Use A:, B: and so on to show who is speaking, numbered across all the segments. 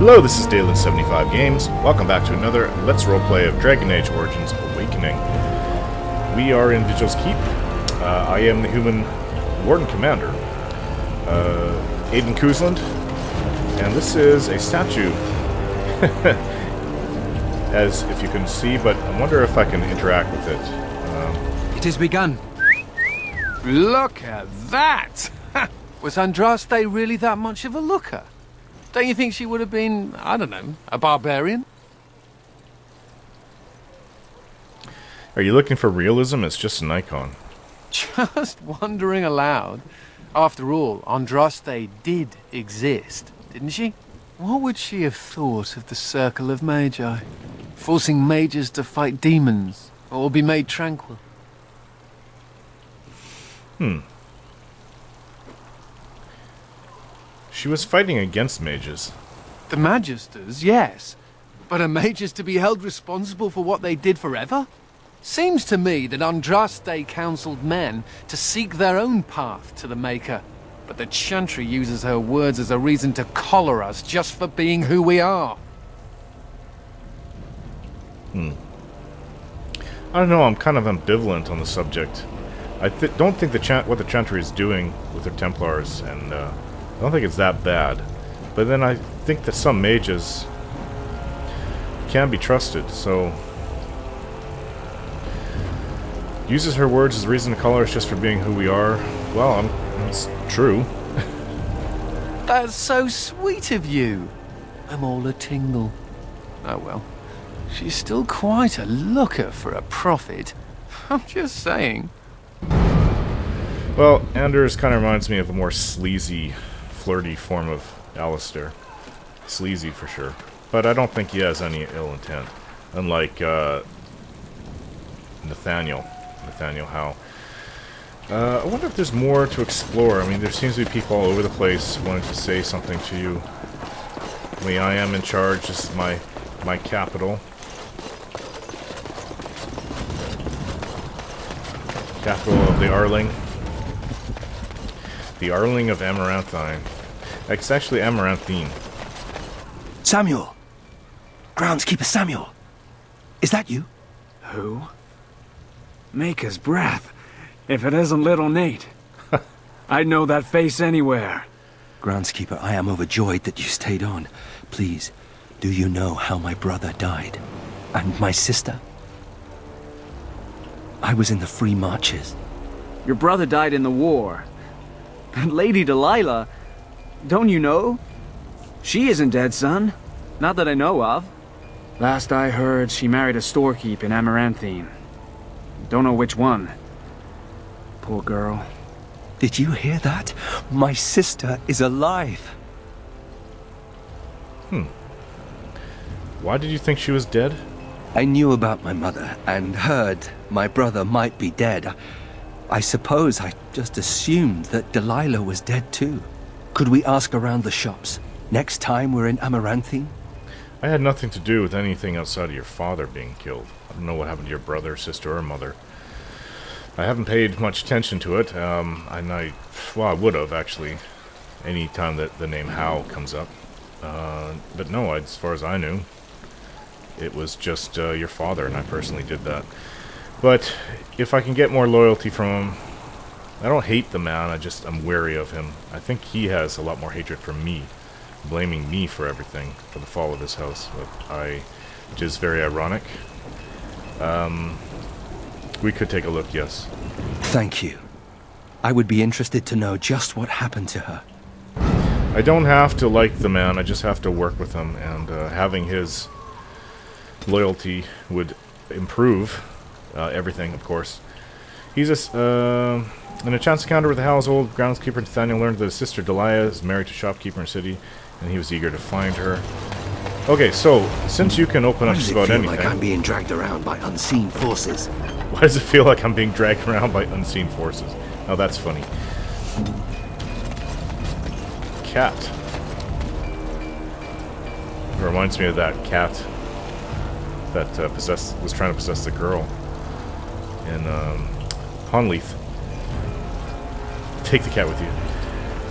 A: Hello, this is Dalen75 Games. Welcome back to another Let's Roleplay of Dragon Age Origins Awakening. We are in Vigil's Keep. I am the human Warden Commander, Aiden Kuzland, and this is a statue, as if you can see, but I wonder if I can interact with it.
B: It has begun. Look at that! Was Andraste really that much of a looker? Don't you think she would have been, I don't know, a barbarian?
A: Are you looking for realism? It's just an icon.
B: Just wondering aloud. After all, Andraste did exist, didn't she? What would she have thought of the Circle of Magi? Forcing mages to fight demons, or be made tranquil?
A: She was fighting against mages.
B: The Magisters, yes. But are mages to be held responsible for what they did forever? Seems to me that Andraste counseled men to seek their own path to the Maker. But the Chantry uses her words as a reason to collar us just for being who we are.
A: I don't know, I'm kind of ambivalent on the subject. I don't think what the Chantry is doing with their Templars, and I don't think it's that bad. But then I think that some mages can be trusted, so... Uses her words as a reason to color us just for being who we are. Well, it's true.
B: That's so sweet of you. I'm all a tingle. Oh well. She's still quite a looker for a prophet. I'm just saying.
A: Well, Anders kind of reminds me of a more sleazy, flirty form of Alistair. Sleazy for sure. But I don't think he has any ill intent. Unlike Nathaniel Howe. I wonder if there's more to explore. I mean, there seems to be people all over the place wanting to say something to you. I mean, I am in charge. This is my capital. Capital of the Arling. The Arling of Amaranthine. It's actually Amaranthine.
C: Samuel! Groundskeeper Samuel! Is that you?
D: Who? Maker's breath. If it isn't little Nate. I'd know that face anywhere.
C: Groundskeeper, I am overjoyed that you stayed on. Please, do you know how my brother died? And my sister? I was in the Free Marches.
D: Your brother died in the war. And Lady Delilah, don't you know? She isn't dead, son. Not that I know of. Last I heard, she married a storekeep in Amaranthine. Don't know which one. Poor girl.
C: Did you hear that? My sister is alive.
A: Why did you think she was dead?
C: I knew about my mother and heard my brother might be dead. I suppose I just assumed that Delilah was dead too. Could we ask around the shops next time we're in Amaranthine?
A: I had nothing to do with anything outside of your father being killed. I don't know what happened to your brother, sister, or mother. I haven't paid much attention to it, I would have, actually, any time that the name Howe comes up. But no, as far as I knew, it was just your father, and I personally did that. But if I can get more loyalty from him, I don't hate the man, I'm wary of him. I think he has a lot more hatred for me, blaming me for everything, for the fall of his house, which is very ironic. We could take a look, yes.
C: Thank you. I would be interested to know just what happened to her.
A: I don't have to like the man, I just have to work with him, and having his loyalty would improve everything, of course. He's in a chance encounter with the Howell's old groundskeeper, Nathaniel learned that his sister Delilah is married to a shopkeeper in the city, and he was eager to find her. Okay, so, since you can open up just about anything...
C: Why does it feel like I'm being dragged around by unseen forces?
A: Why does it feel like I'm being dragged around by unseen forces? Now that's funny. Cat. It reminds me of that cat that was trying to possess the girl in Honleith. Take the cat with you.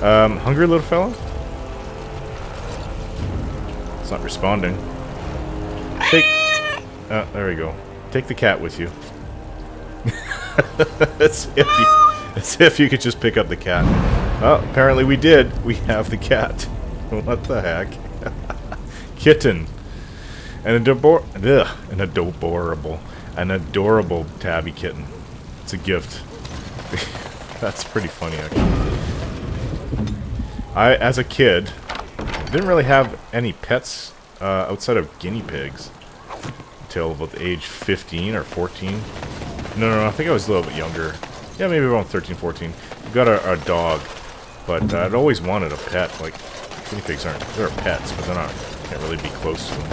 A: Hungry little fella? It's not responding. Take... there we go. Take the cat with you. As if you could just pick up the cat. Oh, apparently we did. We have the cat. What the heck? Kitten. An adorable tabby kitten. It's a gift. That's pretty funny, actually. As a kid, didn't really have any pets outside of guinea pigs until about the age 15 or 14. No, I think I was a little bit younger. Yeah, maybe around 13, 14. Got a dog, but I'd always wanted a pet. Like, guinea pigs they're pets, but they're not, can't really be close to them.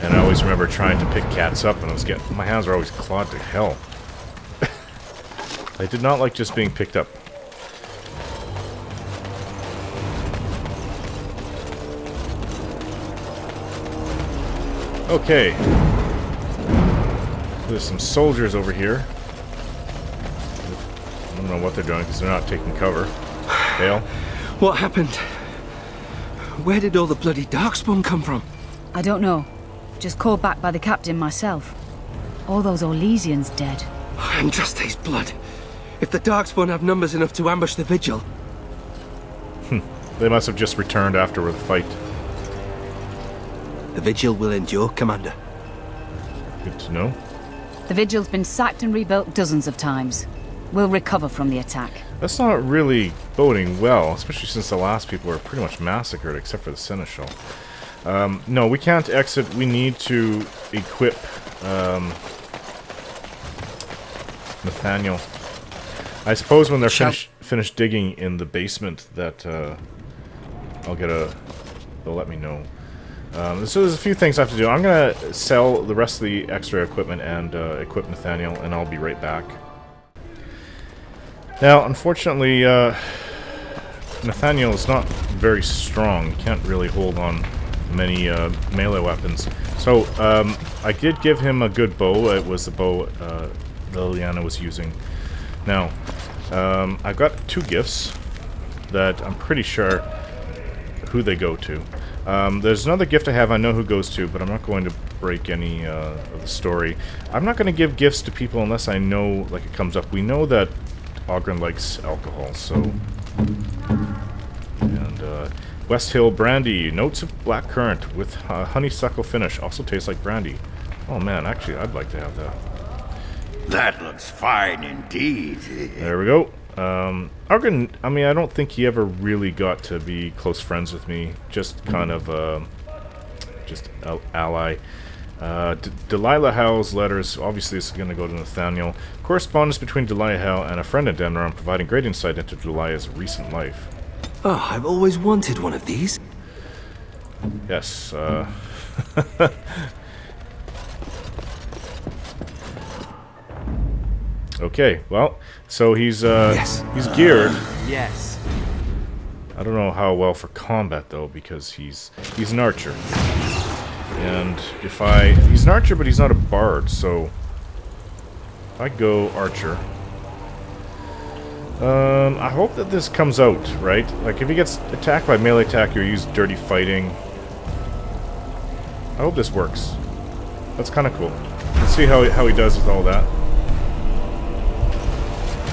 A: And I always remember trying to pick cats up, and my hands were always clawed to hell. I did not like just being picked up. Okay. There's some soldiers over here. I don't know what they're doing because they're not taking cover. Dale?
C: What happened? Where did all the bloody Darkspawn come from?
E: I don't know. Just called back by the captain myself. All those Orlesians dead.
C: Andraste's blood. If the Darkspawn have numbers enough to ambush the Vigil.
A: They must have just returned after the fight.
C: The Vigil will endure, Commander.
A: Good to know.
E: The Vigil's been sacked and rebuilt dozens of times. We'll recover from the attack.
A: That's not really boding well, especially since the last people were pretty much massacred, except for the Seneschal. No, we can't exit. We need to equip Nathaniel. I suppose when they're finished digging in the basement that they'll let me know. So there's a few things I have to do. I'm going to sell the rest of the extra equipment and equip Nathaniel, and I'll be right back. Now, unfortunately, Nathaniel is not very strong. He can't really hold on many melee weapons. So, I did give him a good bow. It was the bow Liliana was using. Now, I've got 2 gifts that I'm pretty sure who they go to. There's another gift I have I know who goes to, but I'm not going to break any of the story. I'm not going to give gifts to people unless I know, like, it comes up. We know that Ogren likes alcohol, so... And, West Hill Brandy. Notes of blackcurrant with honeysuckle finish. Also tastes like brandy. Oh man, actually, I'd like to have that.
F: That looks fine indeed.
A: There we go. Ogren, I mean, I don't think he ever really got to be close friends with me. Just kind of, just ally. Delilah Howe's letters, obviously this is going to go to Nathaniel. Correspondence between Delilah Howe and a friend in Denron, providing great insight into Delilah's recent life.
C: Oh, I've always wanted one of these.
A: Yes, Okay, well, so he's geared.
B: Yes.
A: I don't know how well for combat though, because he's an archer. And he's an archer, but he's not a bard, so if I go archer, I hope that this comes out, right? Like, if he gets attacked by melee attack or use dirty fighting, I hope this works. That's kind of cool. Let's see how he does with all that.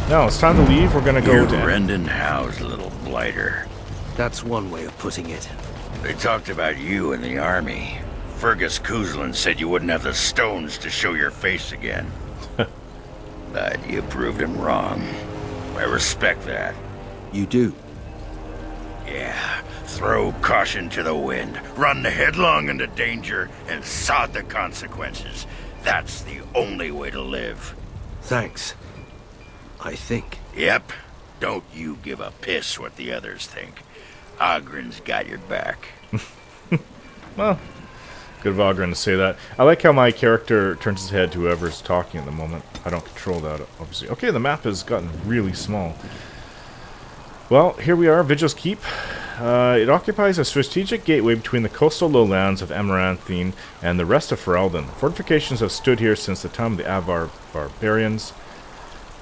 A: Now, it's time to leave. We're gonna go
F: You're
A: to...
F: Brendan Howe's little blighter.
C: That's one way of putting it.
F: They talked about you in the army. Fergus Kuzlin said you wouldn't have the stones to show your face again. But you proved him wrong. I respect that.
C: You do?
F: Yeah. Throw caution to the wind. Run headlong into danger and sod the consequences. That's the only way to live.
C: Thanks. I think.
F: Yep. Don't you give a piss what the others think. Ogren's got your back.
A: Well, good of Ogren to say that. I like how my character turns his head to whoever's talking at the moment. I don't control that, obviously. Okay, the map has gotten really small. Well, here we are, Vigil's Keep. It occupies a strategic gateway between the coastal lowlands of Amaranthine and the rest of Ferelden. Fortifications have stood here since the time of the Avar barbarians.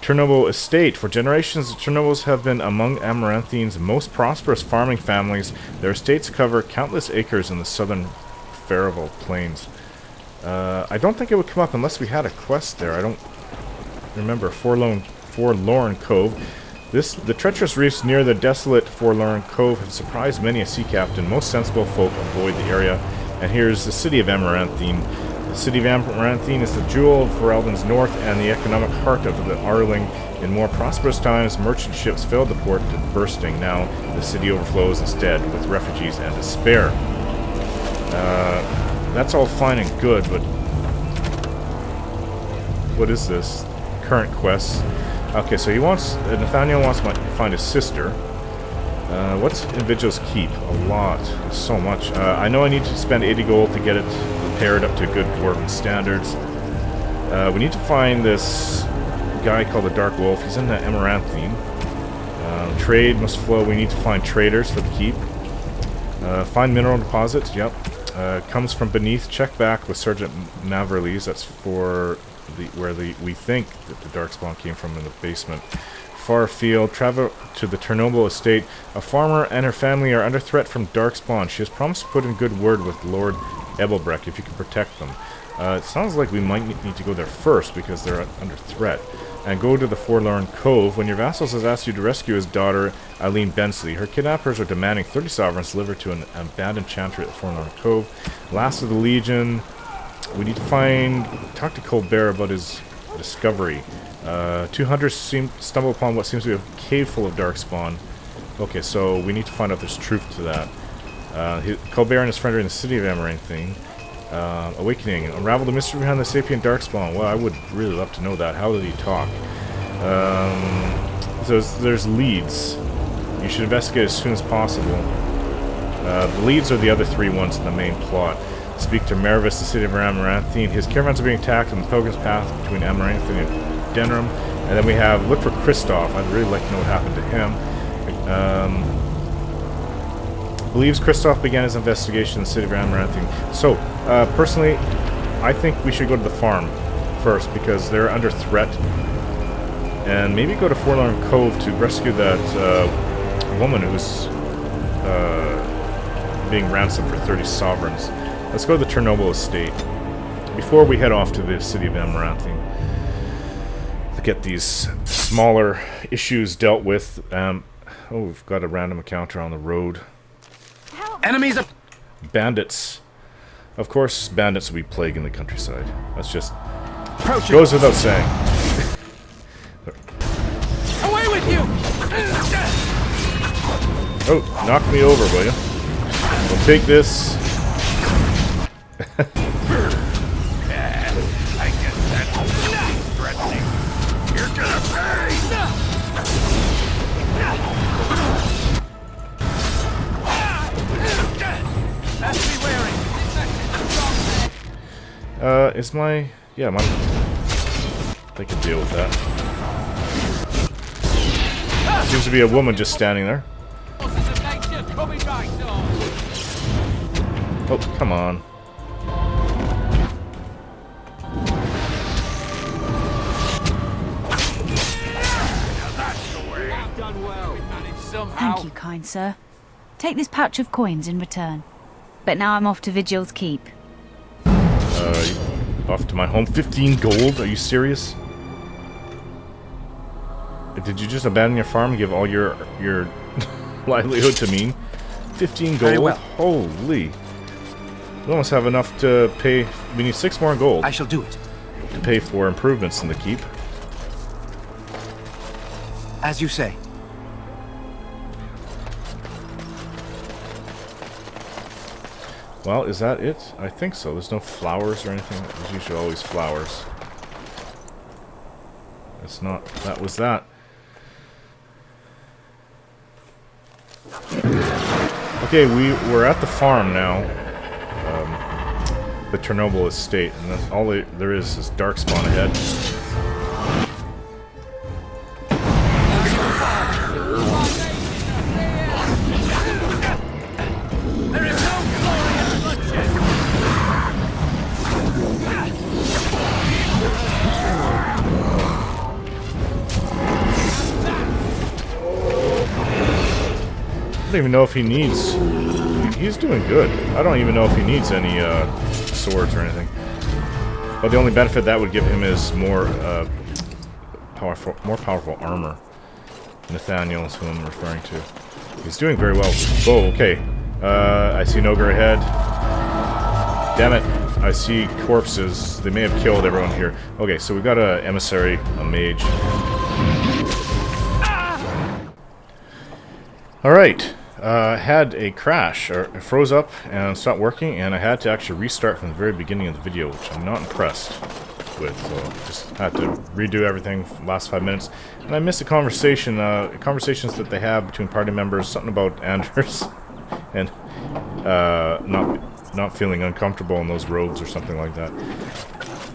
A: Turnoble Estate. For generations, the Turnobles have been among Amaranthine's most prosperous farming families. Their estates cover countless acres in the southern Farival Plains. I don't think it would come up unless we had a quest there. I don't remember. Forlorn Cove. The treacherous reefs near the desolate Forlorn Cove have surprised many a sea captain. Most sensible folk avoid the area. And here's the city of Amaranthine. The city of Amaranthine is the jewel of Ferelden's north and the economic heart of the Arling. In more prosperous times, merchant ships filled the port to bursting. Now, the city overflows instead with refugees and despair. That's all fine and good, but what is this? Current quests. Okay, so Nathaniel wants to find his sister. What's in Vigil's Keep? A lot. So much. I know I need to spend 80 gold to get it repaired up to good dwarven standards. We need to find this guy called the Dark Wolf. He's in the Amaranthine. Trade must flow. We need to find traders for the keep. Find mineral deposits. Yep. Comes from beneath. Check back with Sergeant Maverleys. That's for we think that the Darkspawn came from in the basement. Far afield. Travel to the Turnoble Estate. A farmer and her family are under threat from Darkspawn. She has promised to put in good word with Lord Ebelbreck if you can protect them. It sounds like we might need to go there first because they're under threat. And go to the Forlorn Cove. When your vassals has asked you to rescue his daughter, Eileen Bensley, her kidnappers are demanding 30 sovereigns delivered to an abandoned chantry at the Forlorn Cove. Last of the Legion. We need to talk to Colbert about his discovery. 200 stumble upon what seems to be a cave full of Darkspawn. Okay, so we need to find out if there's truth to that. Colbert and his friend are in the city of Amaranthine. Awakening. Unravel the mystery behind the sapient Darkspawn. Well, I would really love to know that. How did he talk? There's leads. You should investigate as soon as possible. The leads are the other three ones in the main plot. Speak to Mervis, the city of Amaranthine. His caravans are being attacked on the Pilgrim's Path between Amaranthine and Denram. And then we have look for Kristoff. I'd really like to know what happened to him. Believes Kristoff began his investigation in the city of Amaranthine. So, personally, I think we should go to the farm first because they're under threat. And maybe go to Forlorn Cove to rescue that woman who's being ransomed for 30 sovereigns. Let's go to the Turnoble Estate before we head off to the city of Amaranthine to get these smaller issues dealt with. Oh, we've got a random encounter on the road.
B: Enemies are...
A: Bandits. Of course, bandits will be plaguing the countryside. That's just...
B: Approaching.
A: Goes without saying.
B: Away with you!
A: Oh, knock me over, will you? We'll take this.
F: I guess that's threatening. You're gonna pay!
B: Best be wary.
A: Is my... Yeah, my... They can deal with that. Seems to be a woman just standing there. Oh, come on.
E: Thank you, kind sir. Take this pouch of coins in return. But now I'm off to Vigil's Keep.
A: Off to my home. 15 gold? Are you serious? Did you just abandon your farm and give all your livelihood to me? 15 gold?
C: Very well.
A: Holy. We almost have enough to pay... We need 6 more gold.
C: I shall do it.
A: To pay for improvements in the keep.
C: As you say.
A: Well, is that it? I think so. There's no flowers or anything. There's usually always flowers. It's not. That was that. Okay, we're at the farm now. The Turnoble Estate, and that's all there is Darkspawn ahead. don't even know if he needs... He's doing good. I don't even know if he needs any swords or anything. But the only benefit that would give him is more powerful armor. Nathaniel is who I'm referring to. He's doing very well with bow. Okay. I see an ogre ahead. Damn it. I see corpses. They may have killed everyone here. Okay, so we've got an emissary, a mage. Alright. Had a crash, or it froze up and stopped working, and I had to actually restart from the very beginning of the video, which I'm not impressed with. So just had to redo everything for the last 5 minutes. And I missed a conversation, conversations that they have between party members, something about Anders, and not feeling uncomfortable in those robes or something like that.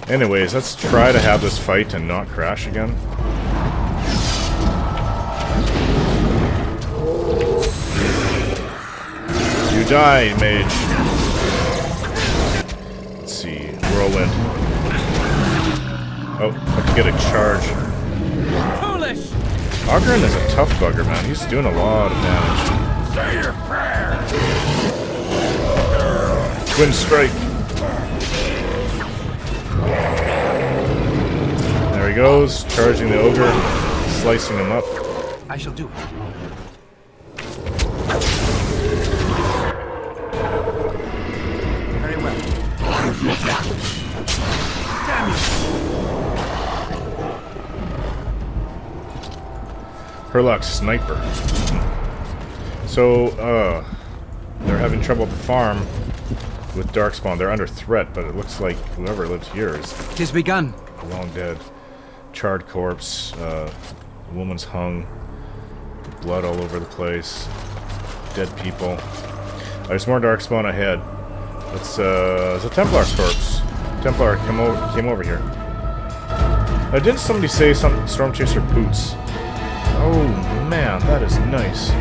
A: Anyways, let's try to have this fight and not crash again. You die, mage. Let's see, whirlwind. Oh, I can get a charge.
D: Foolish!
A: Ogren is a tough bugger, man. He's doing a lot of damage.
F: Say your prayers!
A: Twin strike. There he goes, charging the ogre, slicing him up.
B: I shall do it. Very well. Damn you!
A: Herlock's sniper. So, they're having trouble at the farm with Darkspawn. They're under threat, but it looks like whoever lives here is
B: 'Tis begun.
A: long dead. Charred corpse, the woman's hung, blood all over the place, dead people. There's more Darkspawn ahead. It's a Templar's corpse. Templar came over here. Didn't somebody say some Stormchaser boots? Oh man, that is nice.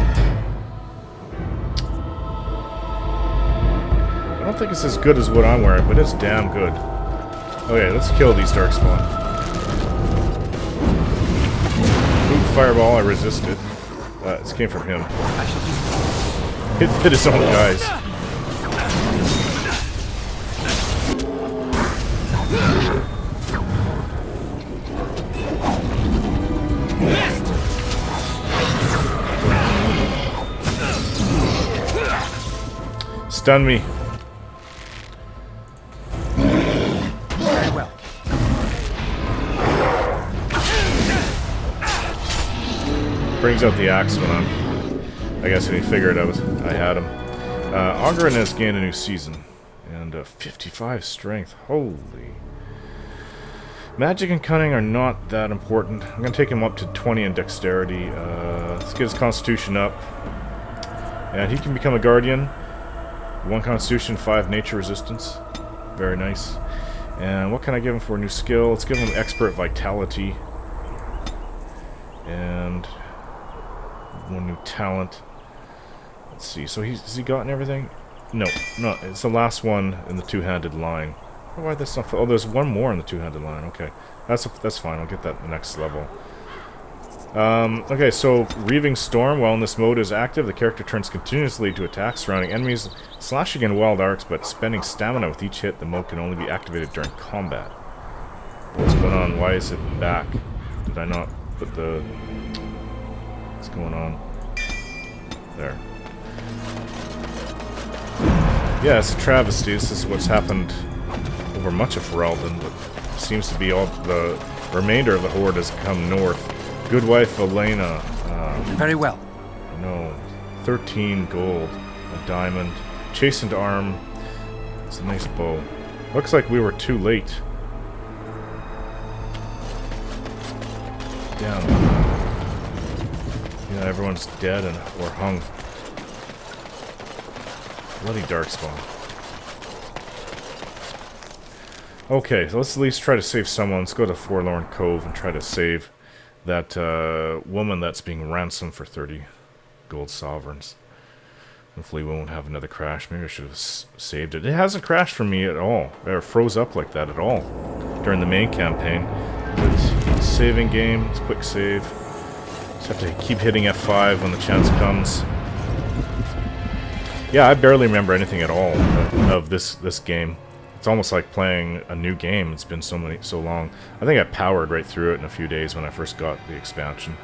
A: I don't think it's as good as what I'm wearing, but it's damn good. Okay, let's kill these Darkspawn. Boot fireball, I resisted. This came from him. Hit his own guys. Stun me.
B: Very well.
A: Brings out the axe when I guess when he figured I had him. Ogren has gained a new season and 55 strength. Holy. Magic and cunning are not that important. I'm gonna take him up to 20 in dexterity. Let's get his constitution up, and he can become a guardian. 1 constitution, 5 nature resistance. Very nice. And what can I give him for a new skill? Let's give him expert vitality. And 1 new talent. Let's see. So has he gotten everything? No, it's the last one in the two-handed line. Why that's not? Oh, there's 1 more in the two-handed line. Okay, that's fine. I'll get that in the next level. Okay, so Reaving Storm, while in this mode is active, the character turns continuously to attack surrounding enemies, slashing in wild arcs, but spending stamina with each hit. The mode can only be activated during combat. What's going on? Why is it back? Did I not put the... What's going on? There. Yeah, it's a travesty. This is what's happened over much of Ferelden, but seems to be all the remainder of the Horde has come north. Good wife Elena.
B: Very well.
A: No. 13 gold. A diamond. Chastened arm. It's a nice bow. Looks like we were too late. Damn. Yeah, everyone's dead and or hung. Bloody Darkspawn. Okay, so let's at least try to save someone. Let's go to Forlorn Cove and try to save that woman that's being ransomed for 30 gold sovereigns. Hopefully we won't have another crash. Maybe I should have saved it. It hasn't crashed for me at all. Or froze up like that at all during the main campaign. But saving game, it's quick save. Just have to keep hitting F5 when the chance comes. Yeah, I barely remember anything at all of this game. It's almost like playing a new game. It's been so long. I think I powered right through it in a few days when I first got the expansion.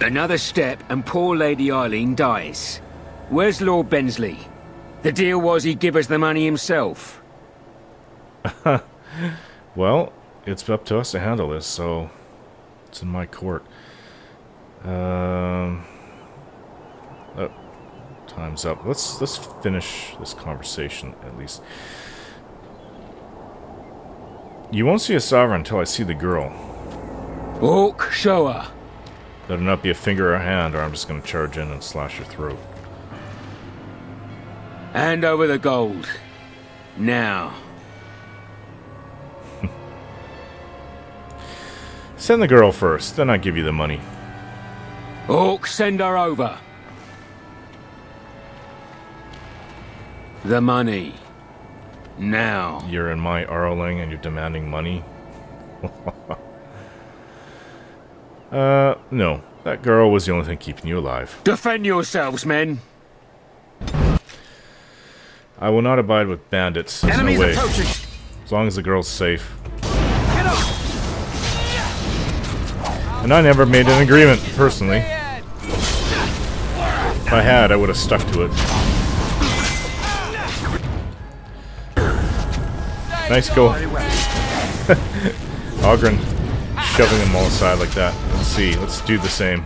G: Another step and poor Lady Eileen dies. Where's Lord Bensley? The deal was he'd give us the money himself.
A: Well, it's up to us to handle this, so it's in my court. Oh, time's up. Let's finish this conversation at least. You won't see a sovereign until I see the girl.
G: Orc, show her.
A: Better not be a finger or a hand, or I'm just going to charge in and slash her throat.
G: Hand over the gold. Now.
A: Send the girl first, then I give you the money.
G: Orc, send her over. The money. Now.
A: You're in my Arling and you're demanding money? No. That girl was the only thing keeping you alive.
G: Defend yourselves, men.
A: I will not abide with bandits. There's no way.
D: approaching.
A: As long as the girl's safe. And I never made an agreement, personally. If I had, I would have stuck to it. Nice go. Ogren shoving them all aside like that. Let's see. Let's do the same.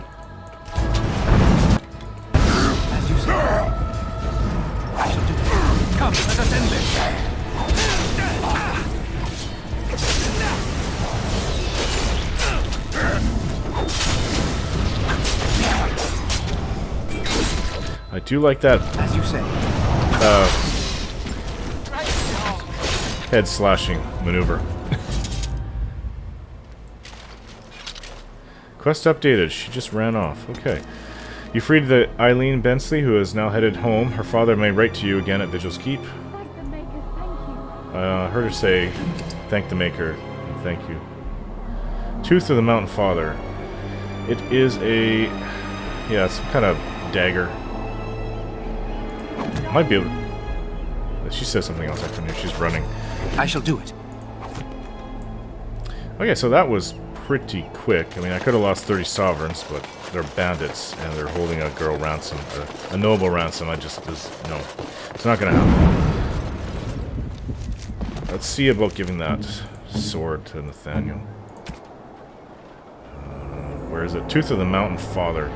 B: Come, let us end this.
A: I do like that
B: As you say.
A: head slashing maneuver. Quest updated. She just ran off. Okay. You freed the Eileen Bensley, who is now headed home. Her father may write to you again at Vigil's Keep. Heard her say, thank the Maker, and thank you. Tooth of the Mountain Father. It is a... yeah, some kind of dagger. Might be able to... She says something else after me. She's running.
B: I shall do it.
A: Okay, so that was pretty quick. I mean, I could have lost 30 sovereigns, but they're bandits, and they're holding a girl ransom, a noble ransom. No, it's not gonna happen. Let's see about giving that sword to Nathaniel. Where is it? Tooth of the Mountain Father.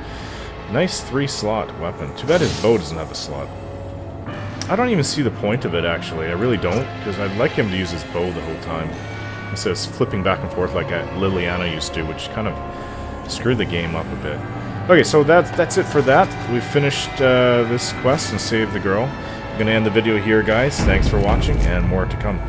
A: Nice 3-slot weapon. Too bad his bow doesn't have a slot. I don't even see the point of it, actually. I really don't, because I'd like him to use his bow the whole time. Instead of flipping back and forth like Liliana used to, which kind of screwed the game up a bit. Okay, so that's it for that. We've finished this quest and saved the girl. I'm going to end the video here, guys. Thanks for watching, and more to come.